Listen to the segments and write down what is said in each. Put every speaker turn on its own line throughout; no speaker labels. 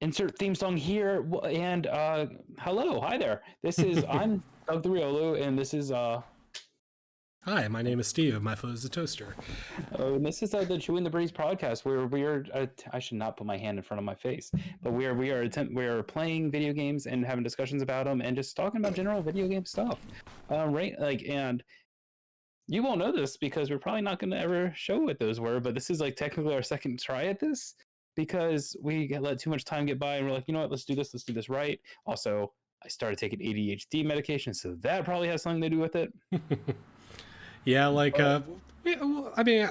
insert theme song here. And hello, hi there. I'm Doug the Riolu, and
Hi, my name is Steve. My foe is the toaster.
this is the Chewing the Breeze podcast, where we are. I should not put my hand in front of my face, but we are playing video games and having discussions about them, and just talking about general video game stuff. Right, and you won't know this because we're probably not going to ever show what those were, but this is like technically our second try at this because we let too much time get by, and we're like, you know what, let's do this right. Also, I started taking ADHD medication, so that probably has something to do with it.
Yeah, like
But
yeah, well, I mean,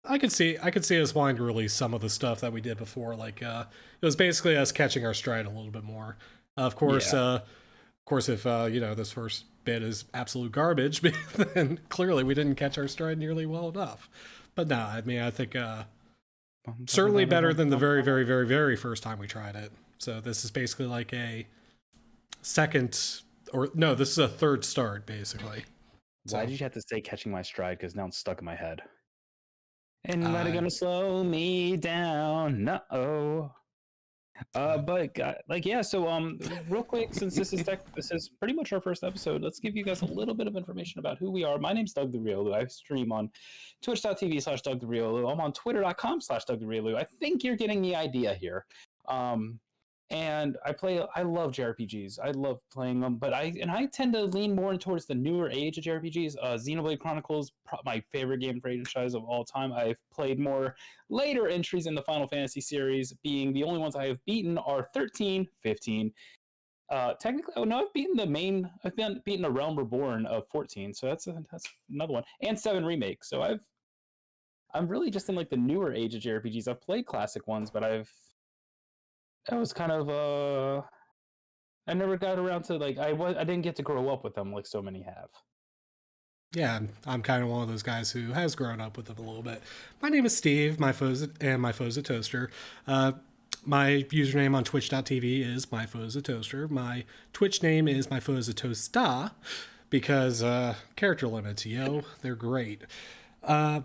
I could see us wanting to release some of the stuff that we did before. Like it was basically us catching our stride a little bit more. Of course, if this first bit is absolute garbage, then clearly we didn't catch our stride nearly well enough. But no, I mean, I think certainly better than the very, very, very, very first time we tried it. So this is basically like a second, or no, this is a third start, basically.
why did you have to say catching my stride? Because now it's stuck in my head. And nobody
Uh,
gonna slow me down. No. But yeah. So real quick, since this is pretty much our first episode, let's give you guys a little bit of information about who we are. My name's Doug the Riolu. I stream on twitch.tv/Doug the Riolu. I'm on twitter.com/Doug the Riolu. I think you're getting the idea here. And I love JRPGs. I love playing them, but I tend to lean more towards the newer age of JRPGs. Xenoblade Chronicles, my favorite game franchise of all time. I've played more later entries in the Final Fantasy series, being the only ones I have beaten are 13, 15. Technically, oh no, I've beaten the Realm Reborn of 14, so that's another one, and 7 Remake. So I'm really just in like the newer age of JRPGs. I've played classic ones, but that was kind of I never got around to like I didn't get to grow up with them like so many have.
yeah, I'm kind of one of those guys who has grown up with them a little bit. My name is Steve. My foe's a toaster. My username on twitch.tv is my foe is a toaster. My Twitch name is my foe is a toasta because character limits, they're great. But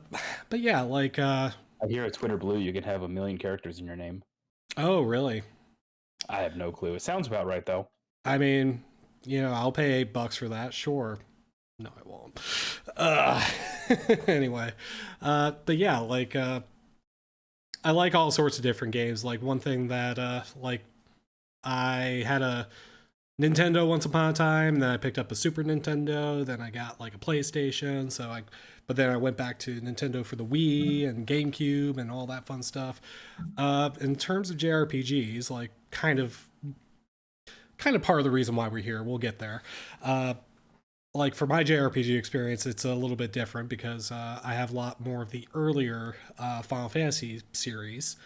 yeah, like
I hear at Twitter Blue you can have 1 million characters in your name.
oh really?
I have no clue. It sounds about right though.
I mean, I'll pay $8 for that, sure. No, I won't. Anyway, but yeah, like I like all sorts of different games. Like one thing that like I had a Nintendo once upon a time, then I picked up a Super Nintendo, then I got like a PlayStation, but then I went back to Nintendo for the Wii and GameCube and all that fun stuff. In terms of JRPGs, like kind of part of the reason why we're here, we'll get there. Like for my JRPG experience, it's a little bit different because I have a lot more of the earlier Final Fantasy series.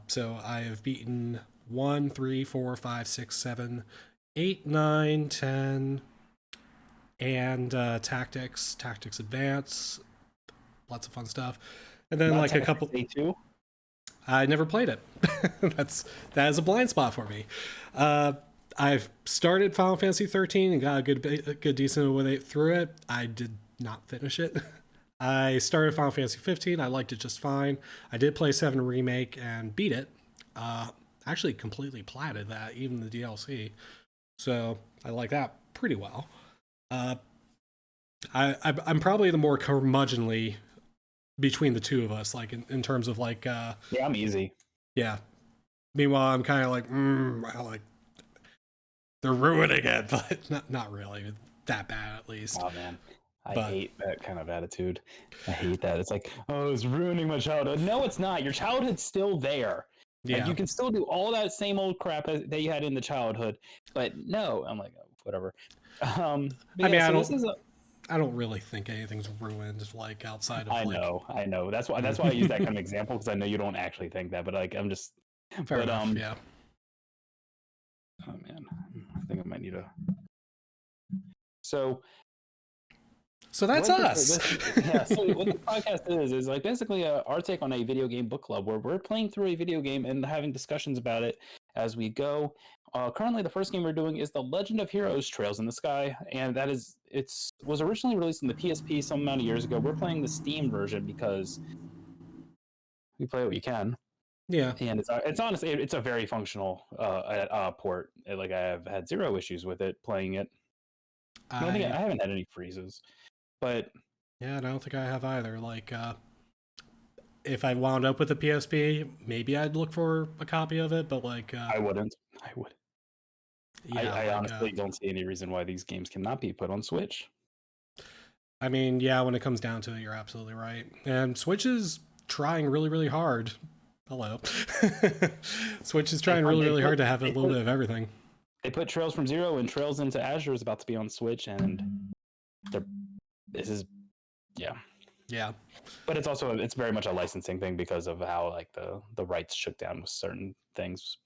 So I have beaten 1, 3, 4, 5, 6, 7, 8, 9, 10, and Tactics Advance. Lots of fun stuff. And then like a couple. I never played it. that is a blind spot for me. I've started Final Fantasy 13 and got a good decent way through it. I did not finish it. I started Final Fantasy 15. I liked it just fine. I did play 7 Remake and beat it. Actually completely platted that, even the DLC. So I like that pretty well. I'm probably the more curmudgeonly between the two of us, like in terms of like
yeah, I'm easy.
Yeah. Meanwhile, I'm kind of like, like they're ruining it, but not really that bad, at least.
Oh man, I hate that kind of attitude. I hate that. It's like, oh, it's ruining my childhood. No, it's not. Your childhood's still there. Yeah, like, you can still do all that same old crap that you had in the childhood, but no, I'm like, oh, whatever.
I mean, I don't really think anything's ruined, like outside of.
I know. That's why I use that kind of example, because I know you don't actually think that, but like I'm just.
Fair enough, yeah.
Oh man, I think I might need a. So
that's us.
So what the podcast is like basically our take on a video game book club, where we're playing through a video game and having discussions about it as we go. Currently, the first game we're doing is The Legend of Heroes: Trails in the Sky, and was originally released in the PSP some amount of years ago. We're playing the Steam version because we play what we can.
Yeah.
and it's honestly it's a very functional port. Like I have had zero issues with it playing it. I don't think
I
I haven't had any freezes, but
yeah, I don't think I have either. Like if I wound up with a PSP, maybe I'd look for a copy of it, but like
I wouldn't. I would.
yeah,
I
like
honestly don't see any reason why these games cannot be put on Switch.
I mean, yeah, when it comes down to it, you're absolutely right. And Switch is trying really, really hard. Hello. Switch is trying really, really hard to have a little bit of everything.
They put Trails from Zero and Trails into Azure is about to be on Switch, and this is yeah.
Yeah.
But it's very much a licensing thing because of how like the rights shook down with certain things.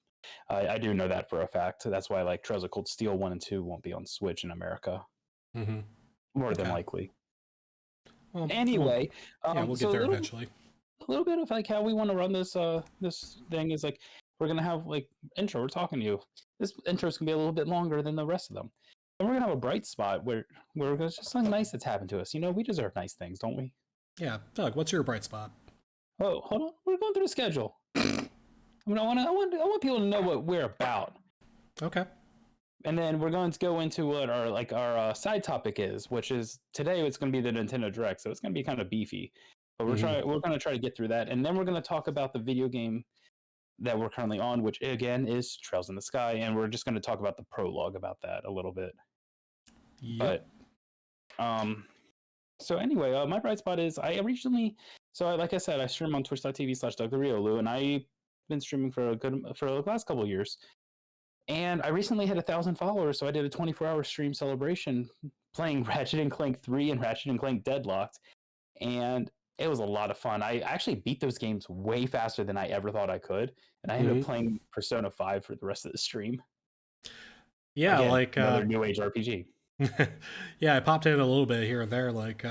I do know that for a fact. That's why like Trails of Cold Steel 1 and 2 won't be on Switch in America.
Mm-hmm.
More than likely.
Well,
anyway,
we'll
so
get there eventually.
A little bit of like how we want to run this this thing is like we're gonna have like intro. We're talking to you. This intro is gonna be a little bit longer than the rest of them, and we're gonna have a bright spot where there's just something nice that's happened to us. You know, we deserve nice things, don't we?
Yeah, Doug, what's your bright spot?
Oh, hold on. We're going through the schedule. I mean, I want people to know what we're about.
Okay.
And then we're going to go into what our side topic is, which is today it's going to be the Nintendo Direct, so it's going to be kind of beefy. But we're going to try to get through that, and then we're going to talk about the video game that we're currently on, which again is Trails in the Sky, and we're just going to talk about the prologue about that a little bit.
Yep.
But so anyway, my bright spot is like I said, I stream on twitch.tv/DougTheRiolu, and I've been streaming for the last couple of years. And I recently hit 1,000 followers, so I did a 24-hour stream celebration playing Ratchet and Clank 3 and Ratchet and Clank Deadlocked, and it was a lot of fun. I actually beat those games way faster than I ever thought I could, and I ended up playing Persona 5 for the rest of the stream.
Yeah,
Again,
like
another new age RPG.
Yeah, I popped in a little bit here and there. Like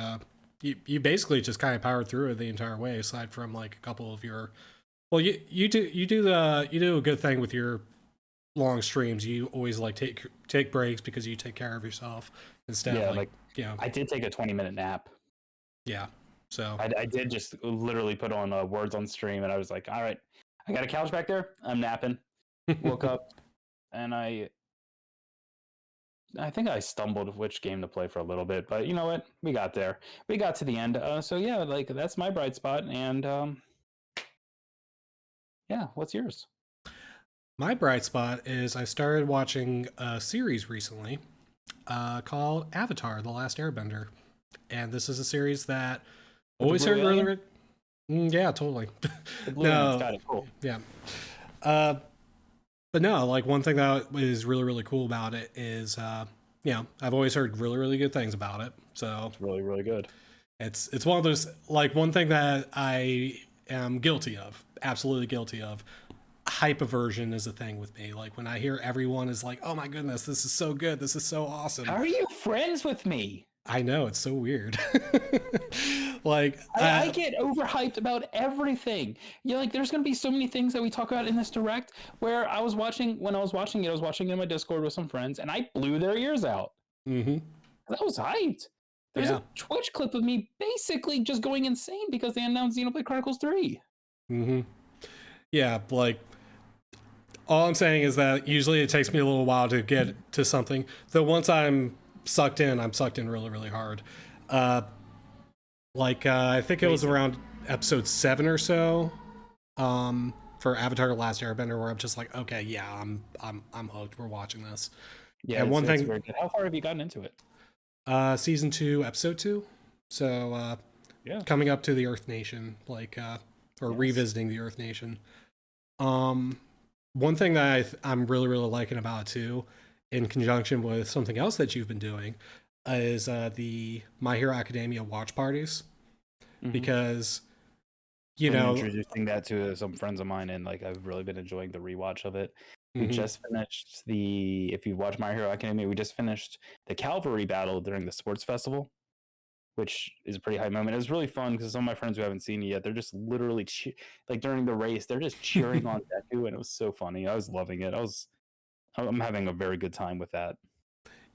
you basically just kind of powered through it the entire way, aside from like a couple of your. Well, you do a good thing with your long streams. You always like take breaks because you take care of yourself instead of like
I did take a 20-minute nap.
Yeah, so
I did just literally put on words on stream, and I was like, all right, I got a couch back there, I'm napping. Woke up, and I think I stumbled which game to play for a little bit, but you know what, we got there, we got to the end. So yeah, like that's my bright spot. And yeah, what's yours?
My bright spot is I started watching a series recently called Avatar: The Last Airbender, and this is a series that always heard really, yeah, totally.
No, got it. Cool.
Yeah, but no, like one thing that is really really cool about it is, I've always heard really really good things about it. So
it's really really good.
It's one of those, like, one thing that I am guilty of, absolutely guilty of. Hype aversion is a thing with me. Like when I hear everyone is like, "Oh my goodness, this is so good, this is so awesome."
How are you friends with me?
I know, it's so weird. Like
I get overhyped about everything. Like there's gonna be so many things that we talk about in this direct where I was watching it in my Discord with some friends, and I blew their ears out. That was hyped. There's a Twitch clip of me basically just going insane because they announced Xenoblade Chronicles 3.
Yeah, like all I'm saying is that usually it takes me a little while to get to something. Though once I'm sucked in really, really hard. I think it was around episode 7 or so, for Avatar: The Last Airbender, where I'm just like, okay, yeah, I'm hooked. We're watching this.
Yeah, and one thing. Very good. How far have you gotten into it?
Season 2, episode 2. So coming up to the Earth Nation, revisiting the Earth Nation. One thing that I'm really really liking about it too, in conjunction with something else that you've been doing, is the My Hero Academia watch parties, because I'm
introducing that to some friends of mine, and like I've really been enjoying the rewatch of it. We just finished if you watch My Hero Academia, we just finished the Calvary battle during the sports festival, which is a pretty high moment. It was really fun because some of my friends who haven't seen it yet, they're just literally during the race, they're just cheering on Deku, and it was so funny. I was loving it. I'm having a very good time with that.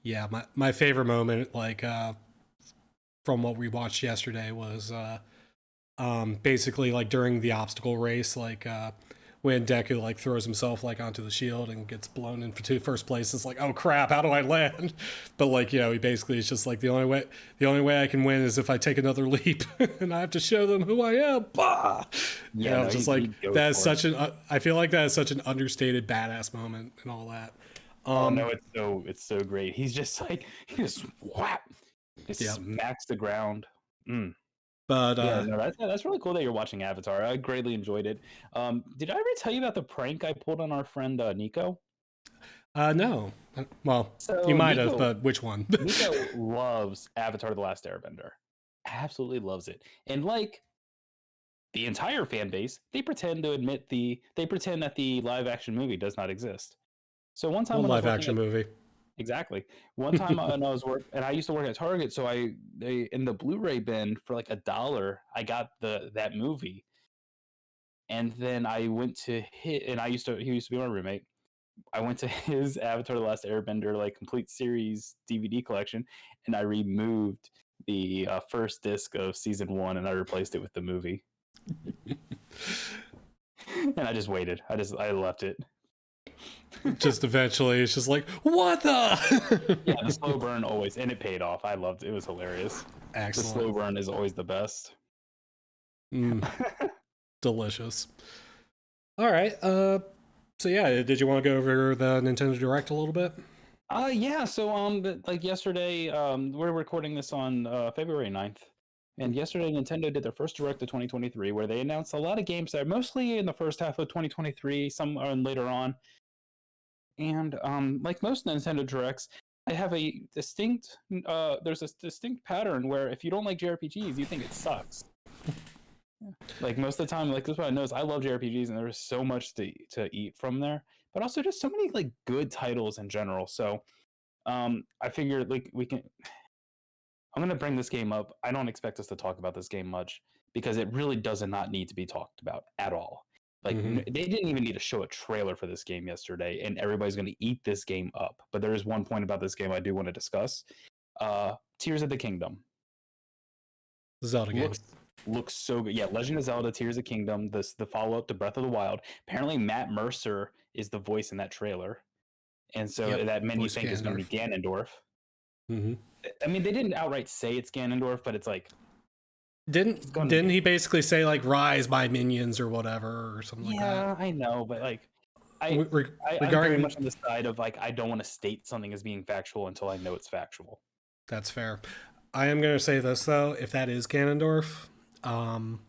Yeah, my favorite moment, from what we watched yesterday, was basically like during the obstacle race, when Deku like throws himself like onto the shield and gets blown into first place. It's like, oh crap, how do I land? But like, you know, he basically is just like the only way I can win is if I take another leap, and I have to show them who I am. Bah! And
Yeah,
I
no,
was just
he
like,
goes
that is
for it.
such an. I feel like that is such an understated badass moment and all that.
Oh no, it's so great. He's just like he just whap, just
Yep.
smacks the ground. Mm.
But
Yeah, no, that's really cool that you're watching Avatar. I greatly enjoyed it. Did I ever tell you about the prank I pulled on our friend Nico?
no. Well, you
So
might have, but which one?
Nico loves Avatar: The Last Airbender. Absolutely loves it. And like the entire fan base, they pretend that the live action movie does not exist. So one time
One
when I was
live
working
action
at
movie.
exactly. One time when I was and I used to work at Target, so they in the Blu-ray bin for like $1, I got that movie. And then I went to he used to be my roommate. I went to his Avatar: The Last Airbender like complete series DVD collection, and I removed the first disc of season 1, and I replaced it with the movie. And I just waited. I left it.
Just eventually, it's just like, what the?
Yeah, the slow burn always, and it paid off. I loved it. It was hilarious. The slow
Excellent.
burn is always the best.
Mm, delicious. All right. So yeah, did you want to go over the Nintendo Direct a little bit?
Yeah, so like yesterday, we're recording this on February 9th. And yesterday Nintendo did their first Direct of 2023 where they announced a lot of games that are mostly in the first half of 2023, some are later on. And like most Nintendo Directs, I have a distinct there's a distinct pattern where if you don't like JRPGs, you think it sucks. Like most of the time, like this is what I noticed. I love JRPGs, and there's so much to eat from there, but also just so many like good titles in general. So I figured like we can. I'm gonna bring this game up. I don't expect us to talk about this game much because it really does not need to be talked about at all. Like
Mm-hmm.
they didn't even need to show a trailer for this game yesterday, and everybody's gonna eat this game up. But there is one point about this game I do want to discuss. Tears of the Kingdom
Zelda game.
looks so good. Yeah, Legend of Zelda: Tears of the Kingdom, the follow up to Breath of the Wild. Apparently, Matt Mercer is the voice in that trailer, and so
Yep.
that many
Voice
think is going to be
Ganondorf.
Ganondorf.
Mm-hmm.
I mean, they didn't outright say it's Ganondorf, but it's like it's going to
Didn't
be.
he basically say like "rise by minions" or whatever or something like that?
Yeah, I know, but like I, I'm very
Regarding
much on the side of like I don't want to state something as being factual until I know it's factual.
that's fair. I am gonna say this though: if that is Ganondorf, um,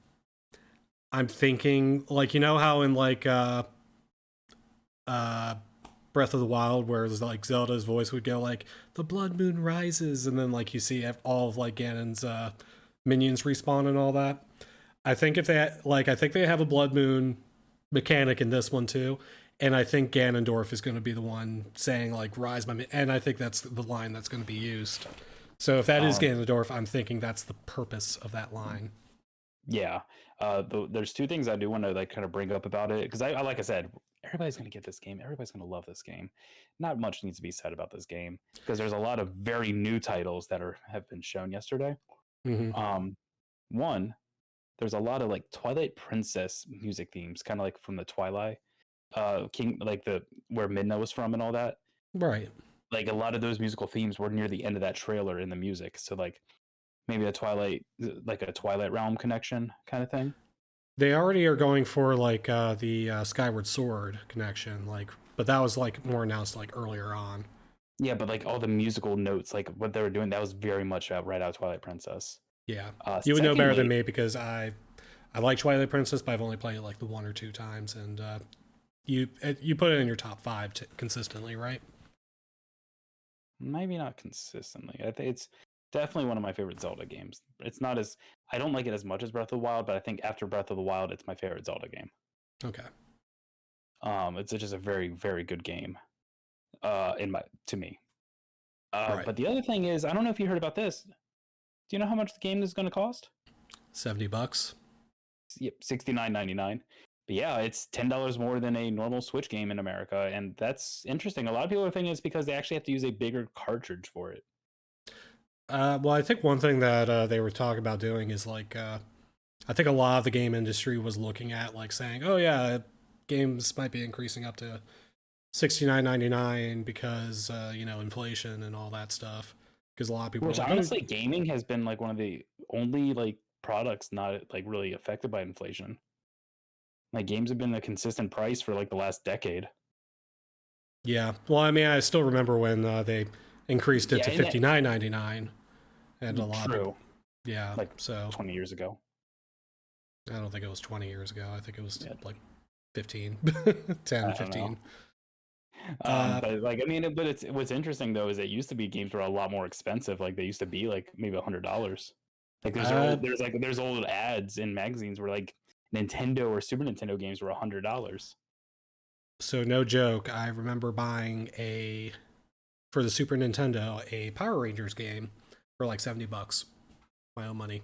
I'm thinking like you know how in like uh Breath of the Wild, where there's like Zelda's voice would go like the blood moon rises, and then like you see all of like Ganon's minions respawn and all that. I think if they I think they have a blood moon mechanic in this one too, and I think Ganondorf is going to be the one saying like rise my and I think that's the line that's going to be used. So if that is
Um,
Ganondorf, I'm thinking that's the purpose of that line.
yeah, there's two things I do want to like kind of bring up about it because I like I said, everybody's going to get this game. Everybody's going to love this game. Not much needs to be said about this game because there's a lot of very new titles that have been shown yesterday.
Mm-hmm.
Um, one, there's a lot of like Twilight Princess music themes, kind of like from the Twilight King, like the where Midna was from and all that.
Right.
Like a lot of those musical themes were near the end of that trailer in the music. So like maybe like a Twilight Realm connection kind of thing.
They already are going for like the Skyward Sword connection, like, but that was like more announced like earlier on.
Yeah, but like all the musical notes, like what they were doing, that was very much right out of Twilight Princess.
Yeah, you would know better than
Secondly,
me because I like Twilight Princess, but I've only played it like the one or two times, and you put it in your top five consistently, right?
maybe not consistently. I think it's definitely one of my favorite Zelda games. It's not as I don't like it as much as Breath of the Wild, but I think after Breath of the Wild, it's my favorite Zelda game.
Okay.
It's just a very very good game. In my to me.
Right.
But the other thing is, I don't know if you heard about this. Do you know how much the game is going to cost?
$70.
Yep, $69.99. But yeah, it's $10 more than a normal Switch game in America, and that's interesting. A lot of people are thinking it's because they actually have to use a bigger cartridge for it.
Well, I think one thing that they were talking about doing is like I think a lot of the game industry was looking at like saying, oh yeah, games might be increasing up to $69.99 because inflation and all that stuff. Because a lot of people
Which
are like,
honestly, gaming has been like one of the only like products not like really affected by inflation. Like games have been a consistent price for like the last decade.
yeah. Well, I mean, I still remember when they increased it
Yeah,
to
and that,
$59.99, and a lot of people,
true.
yeah.
Like
So
20 years ago.
I don't think it was 20 years ago. I think it was
Yeah,
like 15,
I
10,
don't know.
15. Uh,
But like I mean, but it's what's interesting though is it used to be games were a lot more expensive. Like they used to be like maybe $100. Like
uh,
there's old ads in magazines where like Nintendo or Super Nintendo games were $100.
so no joke. I remember buying for the Super Nintendo a Power Rangers game for like $70, my own money.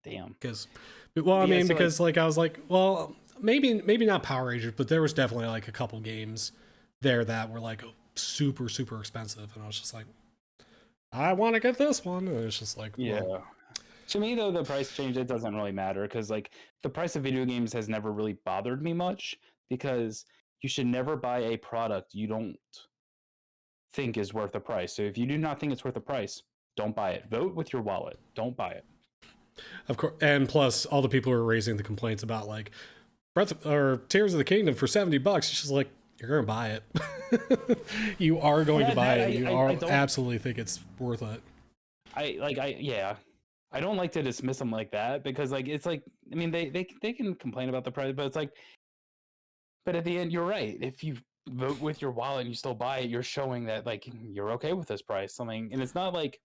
Damn.
Because, well, I
Yeah,
mean,
so like
because like I was like, well, maybe not Power Rangers, but there was definitely like a couple games there that were like super super expensive, and I was just like, I want to get this one. And it's just like,
yeah.
well,
To me though, the price change it doesn't really matter because like the price of video games has never really bothered me much because you should never buy a product you don't think is worth the price. So if you do not think it's worth the price, don't buy it. Vote with your wallet. Don't buy it.
of course, and plus all the people who are raising the complaints about like or Tears of the Kingdom for $70. It's just like you're gonna buy it. You are going to buy it. You
I
are
don't
absolutely think it's worth it.
yeah. I don't like to dismiss them like that because like it's like I mean they can complain about the price, but it's like but at the end you're right. If you vote with your wallet and you still buy it, you're showing that like you're okay with this price. Something and it's not like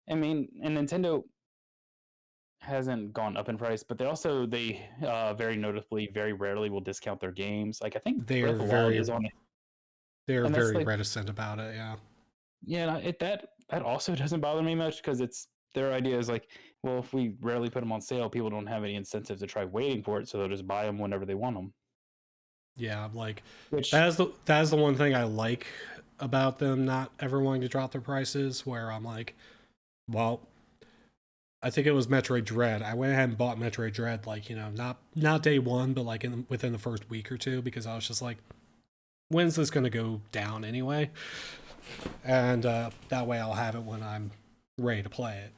I mean, and Nintendo hasn't gone up in price, but they very notably very rarely will discount their games. Like I think
They are
Breath of the Wild
very
is on it,
they're
and that's
very
like
reticent about it. Yeah.
yeah, that also doesn't bother me much because it's their idea is like, well, if we rarely put them on sale, people don't have any incentive to try waiting for it, so they'll just buy them whenever they want them.
Yeah, like
Which
that is the one thing I like about them not ever wanting to drop their prices. Where I'm like, well, I think it was Metroid Dread. I went ahead and bought Metroid Dread, like not day one, but like within the first week or two, because I was just like, when's this gonna go down anyway? And that way I'll have it when I'm ready to play it.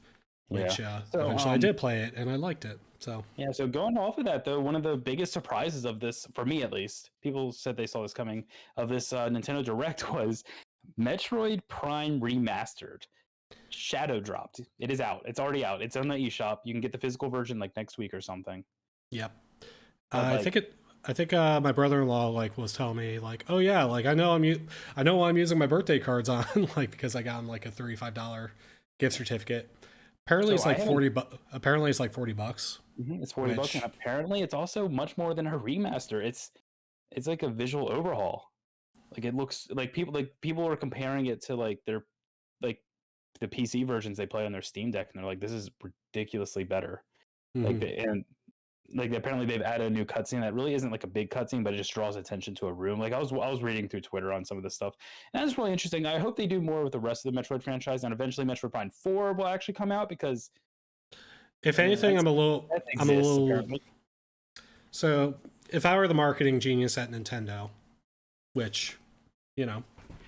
yeah,
Which
so
eventually I did play it and I liked it. So
yeah, so going off of that though, one of the biggest surprises of this, for me at least, people said they saw this coming, of this Nintendo Direct was Metroid Prime Remastered. Shadow dropped. It is out. It's already out. It's on the eShop. You can get the physical version like next week or something.
yep.
But
I
like,
think it. I think my brother-in-law like was telling me like, oh yeah, like I know what I'm using my birthday cards on, like because I got him like a $35 gift certificate. Apparently
so
it's
I
like
haven't.
Apparently it's like $40,
It's $40, and
which
apparently it's also much more than a remaster. It's like a visual overhaul. Like it looks like people are comparing it to like their like the PC versions they play on their Steam Deck, and they're like, this is ridiculously better. Like
mhm.
and like apparently they've added a new cutscene that really isn't like a big cutscene, but it just draws attention to a room. Like I was reading through Twitter on some of this stuff, and that's really interesting. I hope they do more with the rest of the Metroid franchise, and eventually Metroid Prime 4 will actually come out because
If anything,
that
I'm a
exists
little.
apparently.
So if I were the marketing genius at Nintendo, which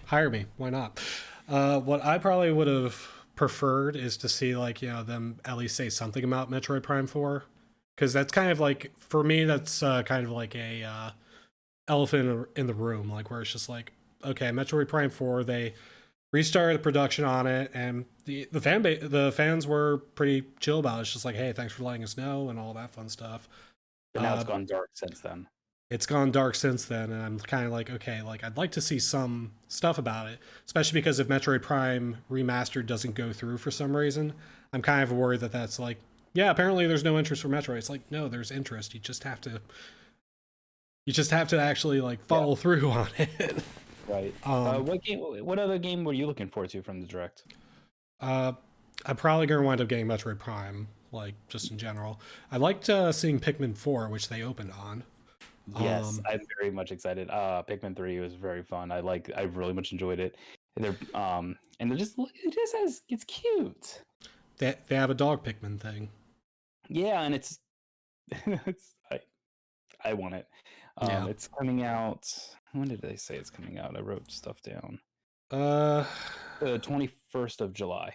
hire me, why not? What I probably would have preferred is to see like them at least say something about Metroid Prime 4, because that's kind of like for me that's kind of like a elephant in the room, like where it's just like, okay, Metroid Prime 4, they restarted the production on it, and the fans were pretty chill about it. It's just like, hey, thanks for letting us know and all that fun stuff.
But now it's
uh,
gone dark since then.
it's gone dark since then, and I'm kind of like, okay, like I'd like to see some stuff about it, especially because if Metroid Prime Remastered doesn't go through for some reason, I'm kind of worried that that's like, yeah, apparently there's no interest for Metroid. It's like, no, there's interest. You just have to actually like
Yeah,
follow through on it.
right.
um,
What other game were you looking forward to from the direct?
uh, I'm probably gonna wind up getting Metroid Prime, like just in general. I liked seeing Pikmin 4, which they opened on.
Yes,
Um,
I'm very much excited. Pikmin 3 was very fun. I really much enjoyed it. And it just has it's cute.
they have a dog Pikmin thing.
Yeah, and it's it's I want it.
Yeah.
It's coming out. When did they say it's coming out? I wrote stuff down.
Uh,
The 21st of July.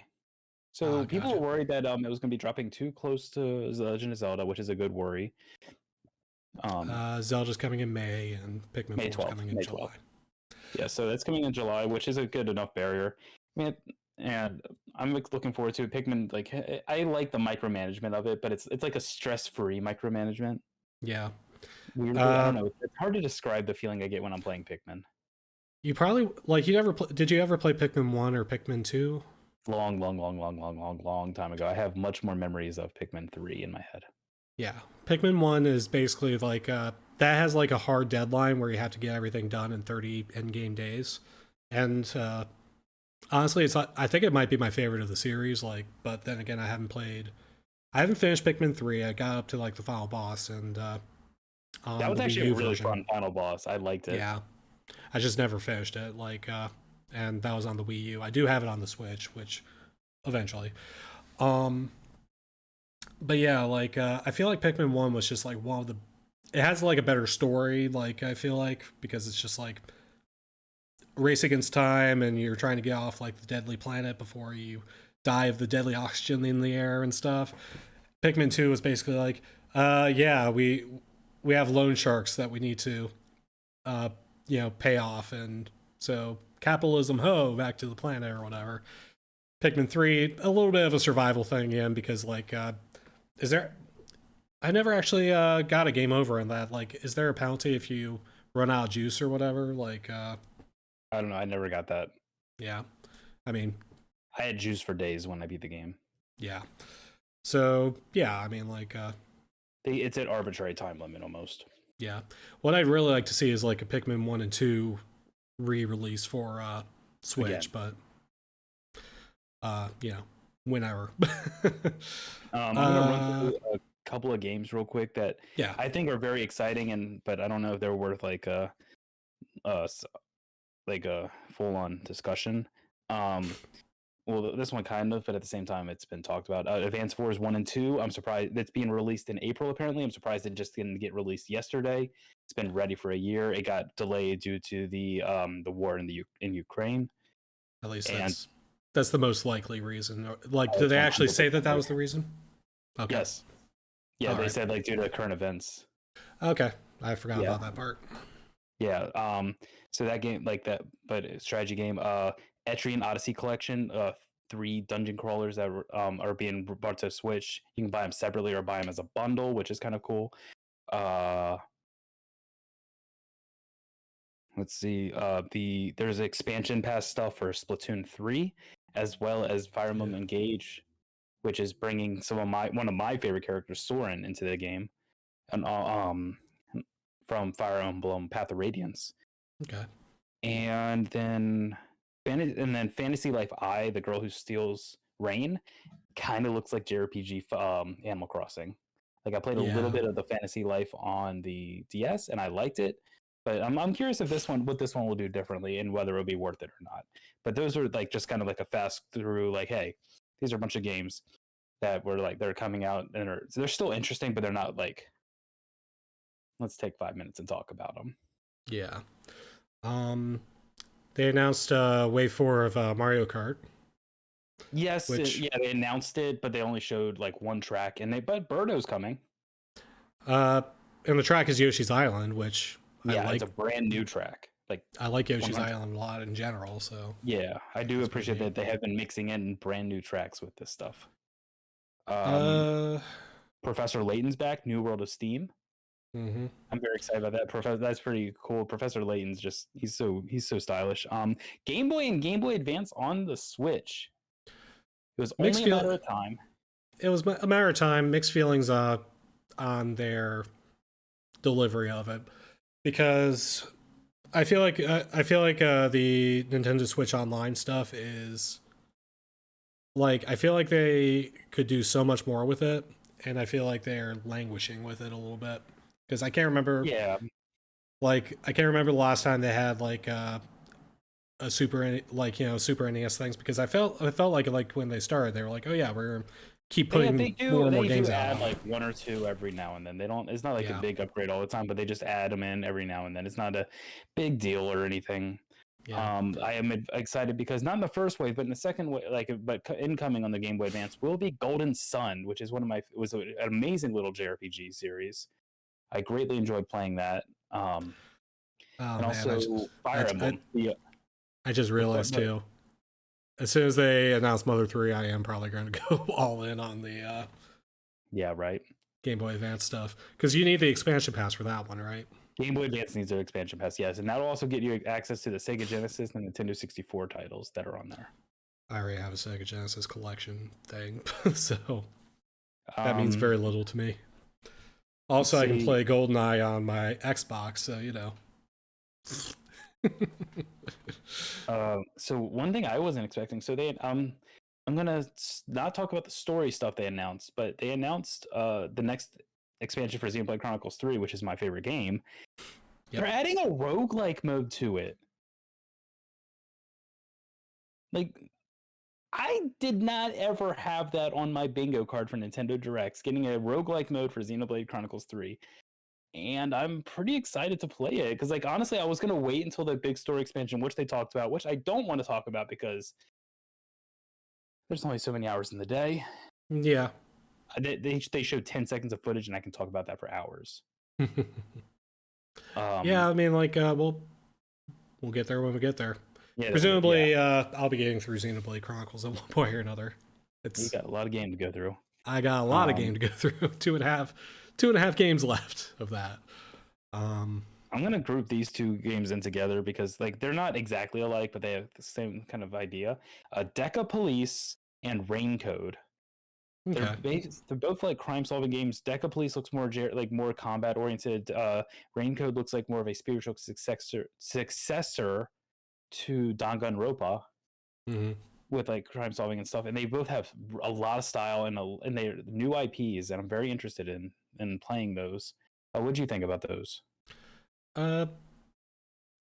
So people
gotcha.
were worried that it was going to be dropping too close to The Legend of Zelda, which is a good worry.
Zelda's coming in May, and Pikmin
May
4 is
12th.
coming in
May
July.
12th. Yeah, so that's coming in July, which is a good enough barrier. I mean, and I'm looking forward to it. Pikmin. Like, I like the micromanagement of it, but it's like a stress-free micromanagement.
Yeah.
Weirdly, I don't know. It's hard to describe the feeling I get when I'm playing Pikmin.
You probably like you ever did you ever play Pikmin 1 or Pikmin 2?
Long time ago. I have much more memories of Pikmin 3 in my head.
Yeah. Pikmin 1 is basically like that has like a hard deadline where you have to get everything done in 30 end-game days. And honestly, it's I think it might be my favorite of the series, like, but then again, I haven't finished Pikmin 3. I got up to like the final boss, and on
That was
the Wii
actually
U
a really
version.
fun final boss. I liked it.
Yeah. I just never finished it, like and that was on the Wii U. I do have it on the Switch, which eventually. But yeah, like I feel like Pikmin 1 was just like one of the it has like a better story, like I feel like, because it's just like race against time and you're trying to get off like the deadly planet before you die of the deadly oxygen in the air and stuff. Pikmin 2 was basically like, yeah, we have loan sharks that we need to pay off, and so capitalism ho back to the planet or whatever. Pikmin 3, a little bit of a survival thing again, because like is there I never actually got a game over in that. Like, is there a penalty if you run out of juice or whatever? Like
I don't know. I never got that.
yeah. I mean,
I had juice for days when I beat the game.
yeah. So, yeah, I mean like
It's an arbitrary time limit almost.
yeah. What I'd really like to see is like a Pikmin 1 and 2 re-release for Switch,
Again.
but whenever.
I'm gonna run through a couple of games real quick that
Yeah.
I think are very exciting, but I don't know if they're worth like a full-on discussion. Well, this one kind of, but at the same time, it's been talked about. Advance Wars 1 and 2. I'm surprised it's being released in April. Apparently, I'm surprised it just didn't get released yesterday. It's been ready for a year. It got delayed due to the war in Ukraine.
At least that's the most likely reason. Like, did
it's
they actually
100%
say that was the reason? Okay.
Yes. Yeah, they said like due to current events.
Okay, I forgot about that part.
Yeah. So that game, like that, but strategy game. Etrian Odyssey Collection. 3 dungeon crawlers that are being brought to Switch. You can buy them separately or buy them as a bundle, which is kind of cool. Let's see. There's expansion pass stuff for Splatoon 3, as well as Fire Emblem Engage, which is bringing one of my favorite characters, Soren, into the game, and from Fire Emblem Path of Radiance.
Okay.
And then Fantasy Life I, the girl who steals rain, kind of looks like JRPG Animal Crossing. Like, I played a little bit of the Fantasy Life on the DS and I liked it, but I'm curious if what this one will do differently and whether it'll be worth it or not. But those are like just kind of like a fast through, like, hey, these are a bunch of games that were like they're coming out and they're still interesting, but they're not like, let's take 5 minutes and talk about them.
Yeah. They announced Wave 4 of Mario Kart.
Yes, they announced it, but they only showed like one track, but Birdo's coming.
And the track is Yoshi's Island, which I like.
It's a brand new track. Like,
I like Yoshi's Island a lot in general, so
yeah, I do appreciate that they have been mixing in brand new tracks with this stuff. Professor Layton's back, New World of Steam.
Mm-hmm.
I'm very excited about that. That's pretty cool. Professor Layton's just he's so stylish. Game Boy and Game Boy Advance on the Switch. It was only a matter of time.
It was a matter of time. Mixed feelings on their delivery of it, because I feel like the Nintendo Switch Online stuff is like, I feel like they could do so much more with it, and I feel like they're languishing with it a little bit, because I can't remember.
Yeah.
Like, I can't remember the last time they had like a Super NES things, because I felt like when they started, they were like, oh yeah, we're keep
They
putting more and more
they do
games out
add
on
like
it.
one or two every now and then. They don't. It's not like a
Yeah.
big upgrade all the time, but they just add them in every now and then. It's not a big deal or anything.
Yeah.
I am excited because not in the first wave, but in the second wave, incoming on the Game Boy Advance will be Golden Sun, which is was an amazing little JRPG series. I greatly enjoyed playing that.
Oh
And
man,
also Fire Emblem.
I just realized too. As soon as they announce Mother 3, I am probably going to go all in on the
yeah, right.
Game Boy Advance stuff because you need the expansion pass for that one, right?
Game Boy Advance needs an expansion pass, yes, and that'll also get you access to the Sega Genesis and Nintendo 64 titles that are on there.
I already have a Sega Genesis collection thing, so that means
Um,
very little to me. Also, I can
see.
play GoldenEye on my Xbox, so you know.
So one thing I wasn't expecting. So they I'm gonna not talk about the story stuff they announced, but they announced the next expansion for Xenoblade Chronicles 3, which is my favorite game.
Yep.
They're adding a roguelike mode to it. Like, I did not ever have that on my bingo card for Nintendo Directs, getting a roguelike mode for Xenoblade Chronicles 3. And I'm pretty excited to play it because, like, honestly, I was gonna wait until the big story expansion, which they talked about, which I don't want to talk about because there's only so many hours in the day.
Yeah.
They showed 10 seconds of footage, and I can talk about that for hours.
Yeah, I mean, like, we'll get there when we get there.
Yeah,
presumably, I'll be getting through Xenoblade Chronicles at one point or another.
You got a lot of game to go through.
I got a lot of game to go through. two and a half games left of that.
I'm gonna group these two games in together because, like, they're not exactly alike, but they have the same kind of idea. Deca Police and Rain Code.
Okay.
They're both like crime-solving games. Deca Police looks more more combat-oriented. Rain Code looks like more of a spiritual successor to Danganronpa.
Mm-hmm.
With like crime solving and stuff, and they both have a lot of style and they're new IPs, and I'm very interested in playing those. What do you think about those?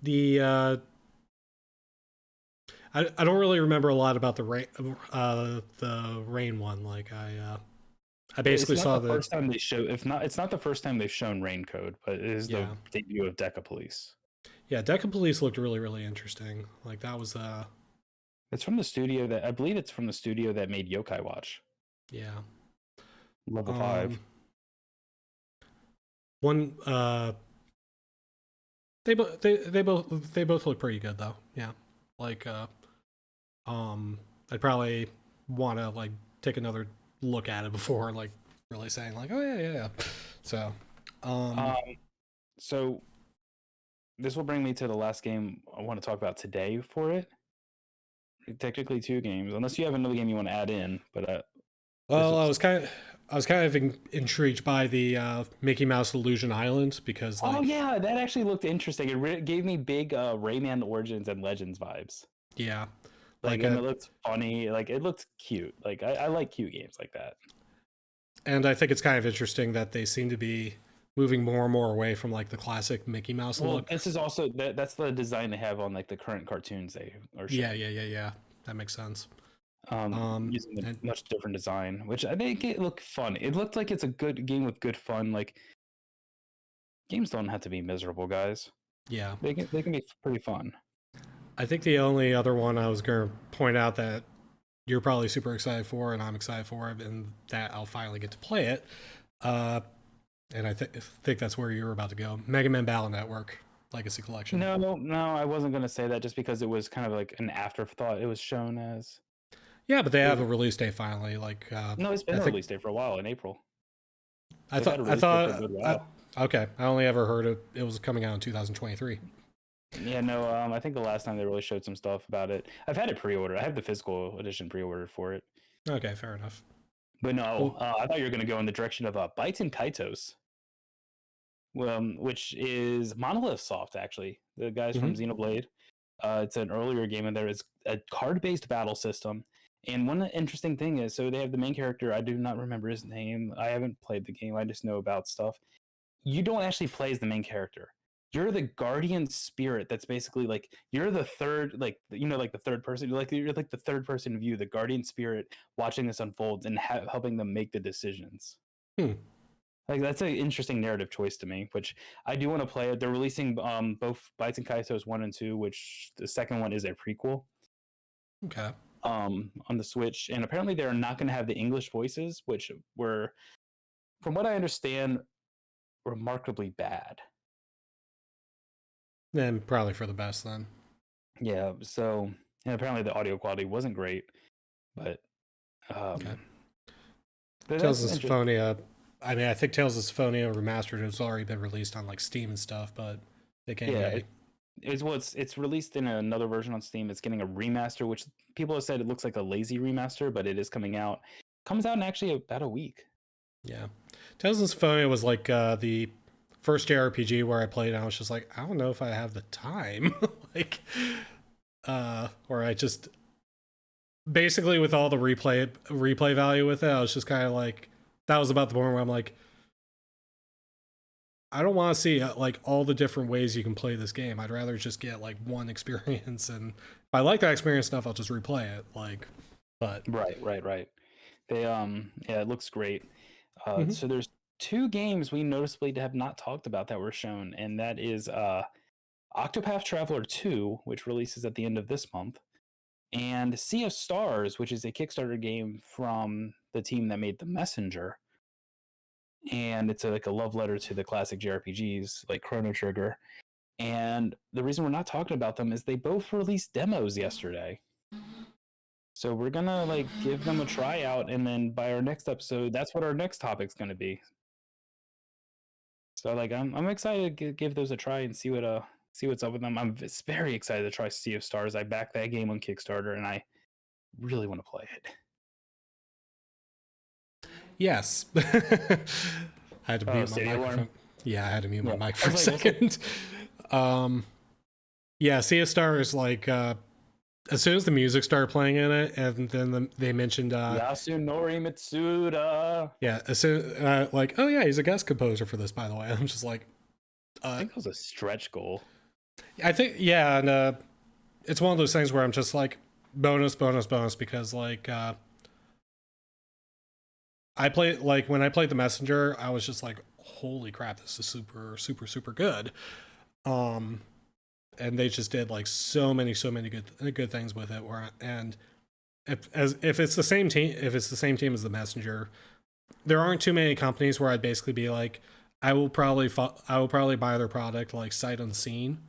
The I don't really remember a lot about the rain one. Like I basically
It's not
saw
the first time they show. If not, it's not the first time they've shown Rain Code, but it is the debut of Deca Police.
Yeah, Deca Police looked really, really interesting. Like that was
It's from the studio that I believe it's from the studio that made Yokai Watch.
Yeah.
Level 5.
One they both look pretty good though. Yeah. Like I'd probably want to like take another look at it before like really saying like, oh yeah. So
so this will bring me to the last game I want to talk about today for it. Technically 2 games, unless you have another game you want to add in. But
well, I was kind of intrigued by the Mickey Mouse Illusion Island because like,
oh yeah, that actually looked interesting. It gave me big Rayman Origins and Legends vibes.
Yeah,
like and it looked funny. Like it looked cute. Like I like cute games like that.
And I think it's kind of interesting that they seem to be moving more and more away from like the classic Mickey Mouse look.
This is also that's the design they have on like the current cartoons they are showing.
Yeah. That makes sense.
Using a much different design, which I think it looked fun. It looked like it's a good game with good fun. Like games don't have to be miserable, guys.
Yeah,
they can be pretty fun.
I think the only other one I was going to point out that you're probably super excited for, and I'm excited for, and that I'll finally get to play it. And I think that's where you were about to go. Mega Man Battle Network Legacy Collection.
No, I wasn't going to say that just because it was kind of like an afterthought. It was shown as.
Yeah, but they have a release date finally. Like
no, it's been a release date for a while in April.
I thought. Okay, I only ever heard it was coming out in 2023.
Yeah, no, I think the last time they really showed some stuff about it. I've had it pre-ordered. I have the physical edition pre-ordered for it.
Okay, fair enough.
But no, I thought you were going to go in the direction of Bytes and Kaitos, which is Monolith Soft, actually. The guys from Xenoblade. It's an earlier game, and there is a card-based battle system. And one interesting thing is, so they have the main character. I do not remember his name. I haven't played the game. I just know about stuff. You don't actually play as the main character. you're the guardian spirit that's basically like you're the third, like like the third person, you're like the third person view, the guardian spirit watching this unfold and helping them make the decisions.
Hmm.
Like that's an interesting narrative choice to me, which I do want to play it. They're releasing both Bites and Kaitos 1 and 2, which the second one is a prequel.
Okay.
On the Switch, and apparently they're not going to have the English voices, which were, from what I understand, remarkably bad.
Then probably for the best then.
Yeah, so, and apparently the audio quality wasn't great, but
Okay.
but
Tales
that's
of Symphonia. I mean, I think Tales of Symphonia Remastered has already been released on like Steam and stuff, but they can't get.
It's released in another version on Steam. It's getting a remaster, which people have said it looks like a lazy remaster, but it is coming out. Comes out in actually about a week.
Yeah, Tales of Symphonia was like the first JRPG where I played, and I was just like, I don't know if I have the time, like, or I just basically with all the replay value with it, I was just kind of like, that was about the point where I'm like, I don't want to see like all the different ways you can play this game. I'd rather just get like one experience, and if I like that experience enough, I'll just replay it. Like, but
Right. They yeah, it looks great.
Mhm.
So there's two games we noticeably have not talked about that were shown, and that is Octopath Traveler 2, which releases at the end of this month, and Sea of Stars, which is a Kickstarter game from the team that made The Messenger. And it's like a love letter to the classic JRPGs like Chrono Trigger. And the reason we're not talking about them is they both released demos yesterday. So we're gonna like give them a try out, and then by our next episode, that's what our next topic's gonna be. So like I'm excited to give those a try and see what's up with them. I'm very excited to try Sea of Stars. I backed that game on Kickstarter, and I really want to play it.
Yes. I had to mute my
Stadia
microphone.
Alarm?
Yeah, I had to mute my
Yeah.
mic
I
for a
was like,
second. Yeah, Sea of Stars, like, as soon as the music started playing in it, and then they mentioned,
Yasunori Mitsuda.
yeah, as soon, like, oh yeah, he's a guest composer for this, by the way. I'm just like,
I think that was a stretch goal.
I think, yeah, and it's one of those things where I'm just like, bonus, because, like, I played, like, when I played The Messenger, I was just like, holy crap, this is super, super, super good. And they just did like so many good things with it. And if it's the same team, as The Messenger, there aren't too many companies where I'd basically be like, I will probably buy their product like sight unseen.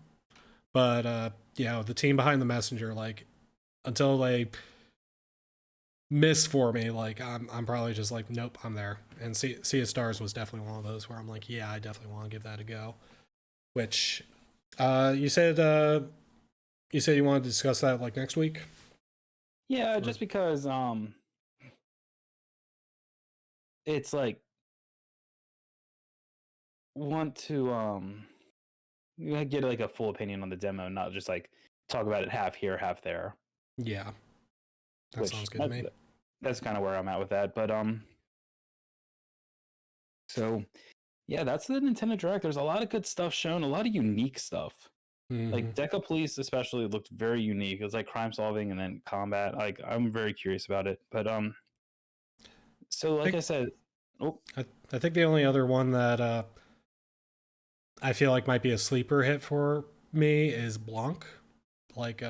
But the team behind The Messenger, like, until they miss for me, like, I'm probably just like, nope, I'm there. And Sea of Stars was definitely one of those where I'm like, yeah, I definitely want to give that a go. Which you said you wanted to discuss that like next week?
Yeah, just because it's like want to get like a full opinion on the demo, not just like talk about it half here, half there.
Yeah. That sounds good to me.
That's kind of where I'm at with that. But so yeah, that's the Nintendo Direct. There's a lot of good stuff shown, a lot of unique stuff.
Mm-hmm.
Like Deca Police especially looked very unique. It was like crime solving and then combat. Like I'm very curious about it. But so like I said,
I think the only other one that I feel like might be a sleeper hit for me is Blanc. Like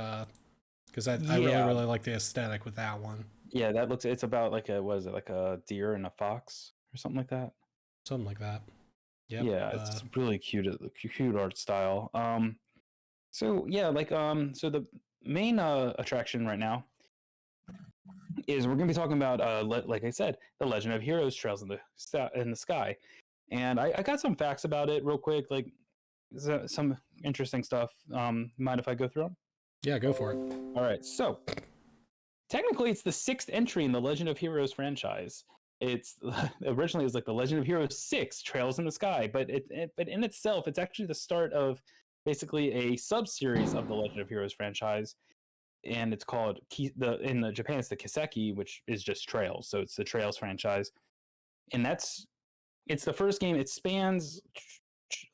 because I really like the aesthetic with that one.
Yeah, it's about like like a deer and a fox or something like that.
Something like that. Yep.
Yeah, it's really cute art style. So yeah, like so the main attraction right now is we're gonna be talking about like I said, the Legend of Heroes Trails in the Sky, and I got some facts about it real quick, like some interesting stuff. Mind if I go through them?
Yeah, go for it.
All right, so technically it's the 6th entry in the Legend of Heroes franchise. It's originally it was like the Legend of Heroes 6 Trails in the Sky, but but in itself it's actually the start of basically a sub-series of the Legend of Heroes franchise, and it's called in Japan it's the Kiseki, which is just Trails, so it's the Trails franchise, and it's the first game. It spans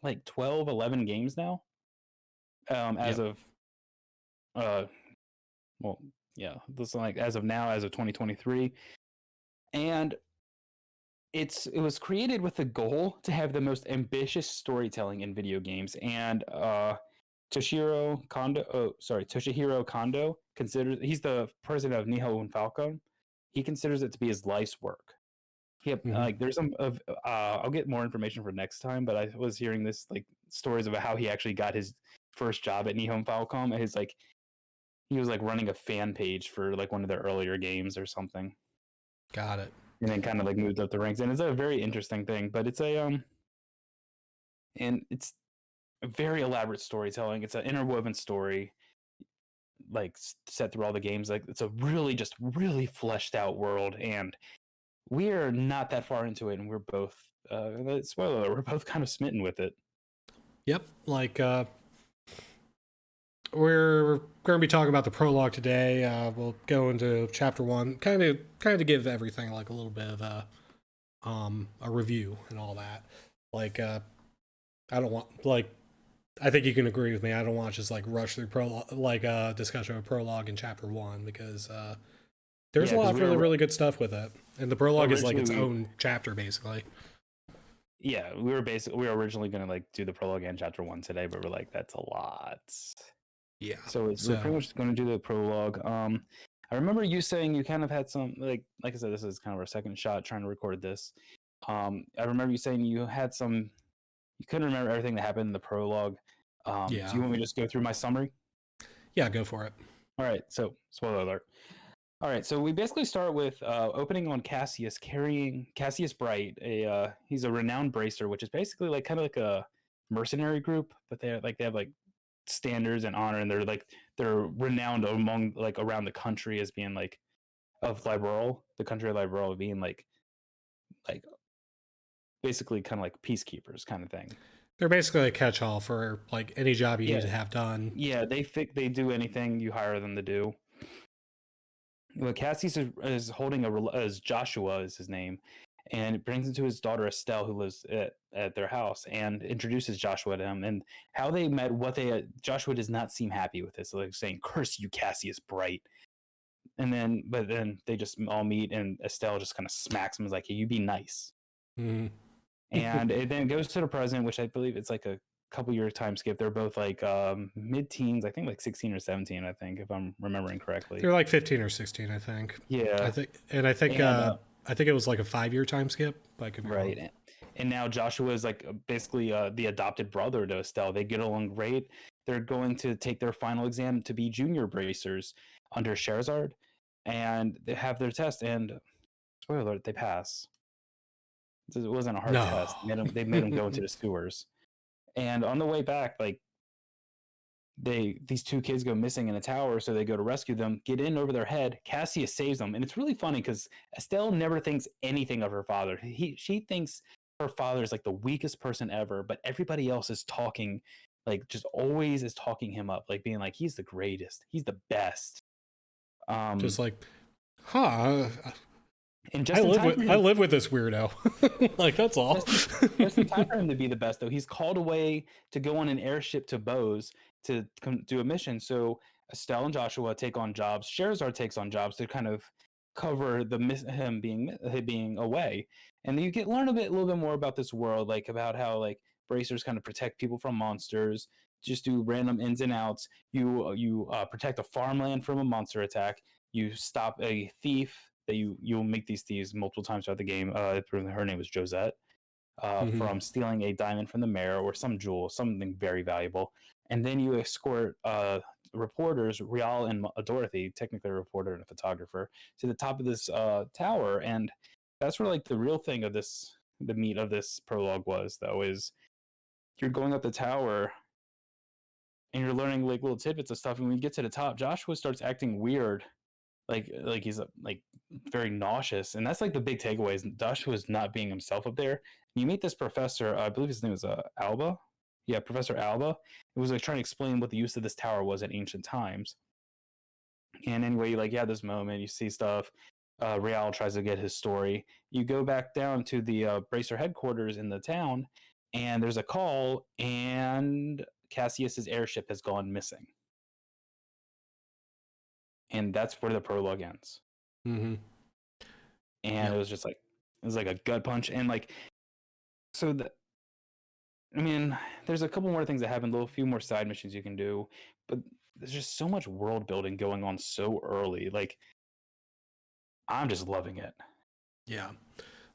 like 12, 11 games now. As
Yep.
of well, yeah, this is like as of now, as of 2023, and it was created with the goal to have the most ambitious storytelling in video games. And Toshihiro Kondo considers, he's the president of Nihon Falcon. He considers it to be his life's work.
Mhm.
Like there's some of I'll get more information for next time, but I was hearing this like stories about how he actually got his first job at Nihon Falcom. His like he was like running a fan page for like one of their earlier games or something,
Got it.
and then kind of like moved up the ranks. And it's a very interesting thing, but it's and it's a very elaborate storytelling. It's an interwoven story, like set through all the games. Like it's a really fleshed out world, and we are not that far into it, and we're both spoiler alert, we're both kind of smitten with it.
Yep. Like we're going to be talking about the prologue today. We'll go into chapter 1, kind of give everything like a little bit of a review and all that. Like I don't want, like, I think you can agree with me. I don't want to just like rush through prologue, like discussion of prologue in chapter 1, because there's a lot of really good stuff with it, and the prologue is like its own chapter basically.
Yeah, we were originally going to like do the prologue and chapter 1 today, but we're like, that's a lot.
Yeah.
So we're pretty much going to do the prologue. I remember you saying you kind of had some like I said, this is kind of our second shot trying to record this. I remember you saying you couldn't remember everything that happened in the prologue.
Yeah.
Do you want me to just go through my summary?
Yeah, go for it.
All right. So spoiler alert. All right, so we basically start with opening on Cassius carrying Cassius Bright. He's a renowned bracer, which is basically like kind of like a mercenary group, but they have like standards and honor, and they're renowned among like around the country as being like of Liberal, the country of Liberal being like basically kind of like peacekeepers kind of thing.
They're basically a catch-all for like any job you need to have done.
Yeah, they do anything you hire them to do. Well, Cassius is holding as Joshua is his name, and it brings him to his daughter Estelle, who lives at their house, and introduces Joshua to him. And how they met, Joshua does not seem happy with this, like saying, "Curse you, Cassius Bright." But then they just all meet, and Estelle just kind of smacks him, is like, hey, "You be nice."
Mm-hmm.
And it then goes to the present, which I believe it's like a couple year time skip. They're both like mid-teens, I think like 16 or 17, I think, if I'm remembering correctly.
They're like 15 or 16, I think.
Yeah.
I think it was like a 5-year time skip. I could be
right.
wrong.
And now Joshua is like basically the adopted brother to Estelle. They get along great. They're going to take their final exam to be junior bracers under Scheherazade, and they have their test. And spoiler alert, they pass. It wasn't a hard test. They made them go into the sewers. And on the way back, like these two kids go missing in a tower, so they go to rescue them, get in over their head. Cassius saves them, and it's really funny because Estelle never thinks anything of her father. She thinks her father is like the weakest person ever, but everybody else is talking, like just always is talking him up, like being like he's the greatest, he's the best.
Just like, huh?
And just
I live with this weirdo. Like that's all.
Just in time for him to be the best, though. He's called away to go on an airship to Bose to do a mission. So Estelle and Joshua take on jobs. Scheherazade takes on jobs to kind of cover him being away. And you learn a little bit more about this world, like about how like bracers kind of protect people from monsters. Just do random ins and outs. You protect a farmland from a monster attack. You stop a thief. That you'll make these thieves multiple times throughout the game. Her name was Josette. From stealing a diamond from the mayor or some jewel, something very valuable. And then you escort reporters, Rial and Dorothy, technically a reporter and a photographer, to the top of this tower. And that's where like the real thing of the meat of this prologue was, though, is you're going up the tower and you're learning like little tidbits of stuff. And when you get to the top, Joshua starts acting weird. Like he's like very nauseous, and that's like the big takeaway is Joshua's not being himself up there. And you meet this professor, I believe his name was Alba. Yeah, Professor Alba. It was like trying to explain what the use of this tower was in ancient times. And anyway, like this moment, you see stuff. Real tries to get his story. You go back down to the Bracer headquarters in the town, and there's a call, and Cassius's airship has gone missing, and that's where the prologue ends.
Mm-hmm.
And it was just like it was like a gut punch, and like so the. I mean, there's a couple more things that happen, a few more side missions you can do, but there's just so much world building going on so early. Like, I'm just loving it.
Yeah,